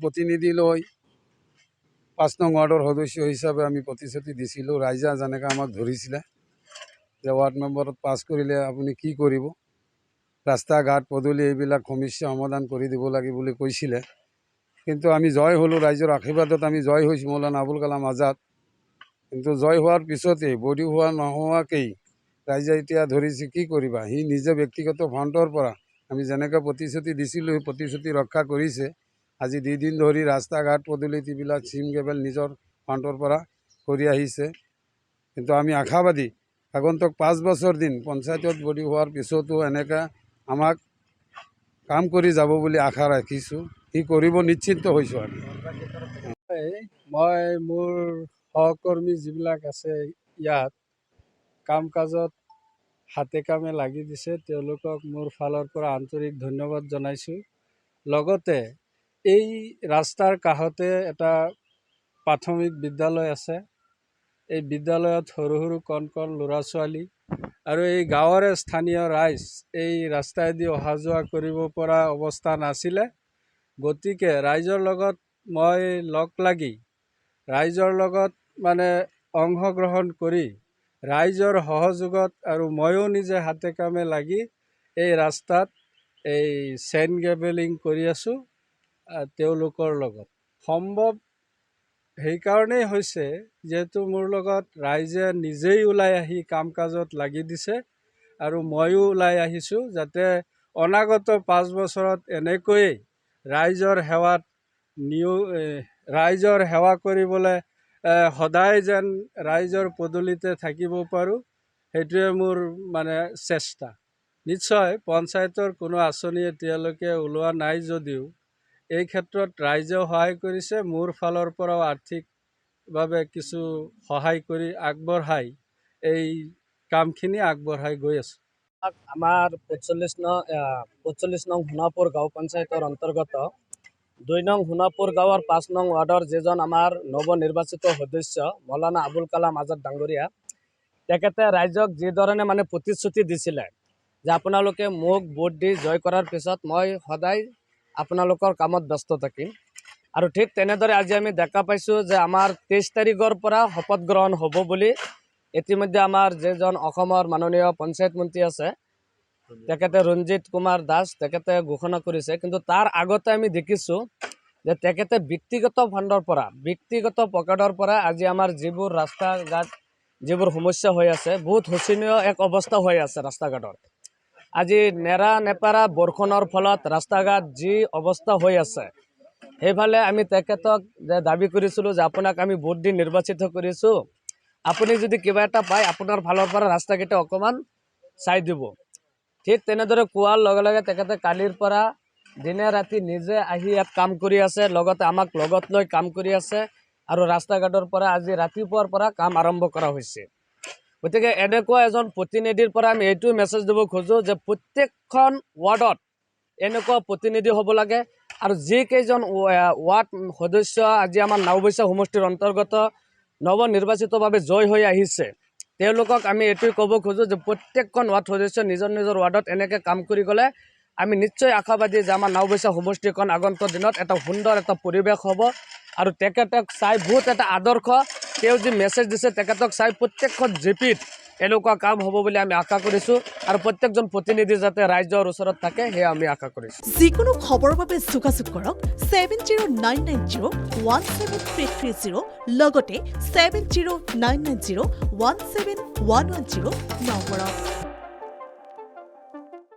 প্ৰতিনিধি লৈ ৫ নং ৱাৰ্ডৰ সদস্য হিচাপে আমি প্ৰতিশ্ৰুতি দিছিলোঁ। ৰাইজে যেনেকৈ আমাক ধৰিছিলে যে ৱাৰ্ড মেম্বাৰত পাছ কৰিলে আপুনি কি কৰিব, ৰাস্তা ঘাট পদূলি এইবিলাক সমস্যা সমাধান কৰি দিব লাগে বুলি কৈছিলে। কিন্তু আমি জয় হ'লোঁ, ৰাইজৰ আশীৰ্বাদত আমি জয় হৈছোঁ মৌলানা আবুল কালাম আজাদ। কিন্তু জয় হোৱাৰ পিছতেই বডি হোৱা নোহোৱাকেই ৰাইজে এতিয়া ধৰিছে কি কৰিবা। সি নিজে ব্যক্তিগত ফাণ্ডৰ পৰা আমি যেনেকৈ প্ৰতিশ্ৰুতি দিছিলোঁ সেই প্ৰতিশ্ৰুতি ৰক্ষা কৰিছে। আজি 2 দিন ধৰি ৰাস্তা ঘাট পদূলিত এইবিলাক চিম কেবল নিজৰ ফাণ্ডৰ পৰা কৰি আহিছে। কিন্তু আমি আশাবাদী আগন্তুক 5 বছৰ দিন পঞ্চায়তত বডি হোৱাৰ পিছতো এনেকৈ আমাক কাম কৰি যাব বুলি আশা ৰাখিছোঁ। সি কৰিব নিশ্চিন্ত হৈছোঁ। মই মোৰ সহকৰ্মী যিবিলাক আছে ইয়াত কাম কাজত হাতে কামে লাগি দিছে, তেওঁলোকক মোৰ ফালৰ পৰা আন্তৰিক ধন্যবাদ জনাইছোঁ। লগতে এই ৰাস্তাৰ কাষতে এটা প্ৰাথমিক বিদ্যালয় আছে। এই বিদ্যালয়ত সৰু সৰু কণ কণ ল'ৰা ছোৱালী আৰু এই গাঁৱৰে স্থানীয় ৰাইজ এই ৰাস্তাইদি অহা যোৱা কৰিব পৰা অৱস্থা নাছিলে। গতিকে ৰাইজৰ লগত মই লগ লাগি ৰাইজৰ লগত অংশগ্ৰহণ কৰি ৰাইজৰ সহযোগত আৰু ময়ো নিজে হাতে কামে লাগি এই ৰাস্তাত এই চেইন গেবেলিং কৰি আছোঁ তেওঁলোকৰ লগত। সম্ভৱ সেইকাৰণেই হৈছে যিহেতু মোৰ লগত ৰাইজে নিজেই ওলাই আহি কাম কাজত লাগি দিছে আৰু ময়ো ওলাই আহিছোঁ, যাতে অনাগত 5 বছৰত এনেকৈয়ে ৰাইজৰ সেৱা কৰিবলৈ সদায় যেন ৰাইজৰ পদূলিতে থাকিব পাৰোঁ, সেইটোৱে মোৰ চেষ্টা। নিশ্চয় পঞ্চায়তৰ কোনো আঁচনি এতিয়ালৈকে ওলোৱা নাই যদিও এই ক্ষেত্ৰত ৰাইজেও সহায় কৰিছে, মোৰ ফালৰ পৰাও আৰ্থিকভাৱে কিছু সহায় কৰি আগবঢ়াই এই কামখিনি আগবঢ়াই গৈ আছোঁ। আমাৰ 45 নং সোণাপুৰ গাঁও পঞ্চায়তৰ অন্তৰ্গত 2 নং সোণাপুৰ গাঁৱৰ 5 নং ৱাৰ্ডৰ যিজন আমাৰ নৱনিৰ্বাচিত সদস্য মৌলানা আবুল কালাম আজাদ ডাঙৰীয়া, তেখেতে ৰাইজক যিধৰণে প্ৰতিশ্ৰুতি দিছিলে যে আপোনালোকে মোক ভোট দি জয় কৰাৰ পিছত মই সদায় আপোনালোকৰ কামত ব্যস্ত থাকিম। আৰু ঠিক তেনেদৰে আজি আমি দেখা পাইছোঁ যে আমাৰ 23 তাৰিখৰ পৰা শপত গ্ৰহণ হ'ব বুলি ইতিমধ্যে আমাৰ যিজন অসমৰ মাননীয় পঞ্চায়ত মন্ত্ৰী আছে তেখেতে ৰঞ্জিত কুমাৰ দাস তেখেতে ঘোষণা কৰিছে। কিন্তু তাৰ আগতে আমি দেখিছোঁ যে তেখেতে ব্যক্তিগত ফাণ্ডৰ পৰা ব্যক্তিগত পকেটৰ পৰা আজি আমাৰ যিবোৰ ৰাস্তা ঘাট যিবোৰ সমস্যা হৈ আছে, বহুত শোচনীয় এক অৱস্থা হৈ আছে ৰাস্তা ঘাটৰ। আজি নেৰা নেপেৰা বৰষুণৰ ফলত ৰাস্তা ঘাট যি অৱস্থা হৈ আছে, সেইফালে আমি তেখেতক দাবী কৰিছিলোঁ যে আপোনাক আমি ভোট দি নিৰ্বাচিত কৰিছোঁ, আপুনি যদি কিবা এটা পায় আপোনাৰ ফালৰ পৰা ৰাস্তাকেইটা অকণমান চাই দিব। ঠিক তেনেদৰে কোৱাৰ লগে লগে তেখেতে কালিৰ পৰা দিনে ৰাতি নিজে আহি ইয়াত কাম কৰি আছে, লগতে আমাক লগত লৈ কাম কৰি আছে আৰু ৰাস্তা ঘাটৰ পৰা আজি ৰাতিপুৱাৰ পৰা কাম আৰম্ভ কৰা হৈছে। গতিকে এনেকুৱা এজন প্ৰতিনিধিৰ পৰা আমি এইটো মেছেজ দিব খোজোঁ যে প্ৰত্যেকখন ৱাৰ্ডত এনেকুৱা প্ৰতিনিধি হ'ব লাগে আৰু যিকেইজন ৱাৰ্ড সদস্য আজি আমাৰ নাওবৈচা সমষ্টিৰ অন্তৰ্গত নৱনিৰ্বাচিতভাৱে জয় হৈ আহিছে, তেওঁলোকক আমি এইটোৱে ক'ব খোজোঁ যে প্ৰত্যেকখন ৱাৰ্ড সদস্য নিজৰ নিজৰ ৱাৰ্ডত এনেকৈ কাম কৰি গ'লে আমি নিশ্চয় আশাবাদী যে আমাৰ নাওবৈচা সমষ্টিখন আগন্তুক দিনত এটা সুন্দৰ এটা পৰিৱেশ হ'ব। আৰু তেখেতক চাই বহুত এটা আদৰ্শ তেওঁ যি মেছেজ দিছে তেখেতক চাই প্ৰত্যেকখন জিপিত এনেকুৱা কাম হ'ব বুলি আমি আশা কৰিছোঁ আৰু প্ৰত্যেকজন প্ৰতিনিধি যাতে ৰাইজৰ ওচৰত থাকে সেয়া আমি আশা কৰিছোঁ। যিকোনো খবৰৰ বাবে যোগাযোগ কৰক 7099017330 লগতে 7099017110 নম্বৰত।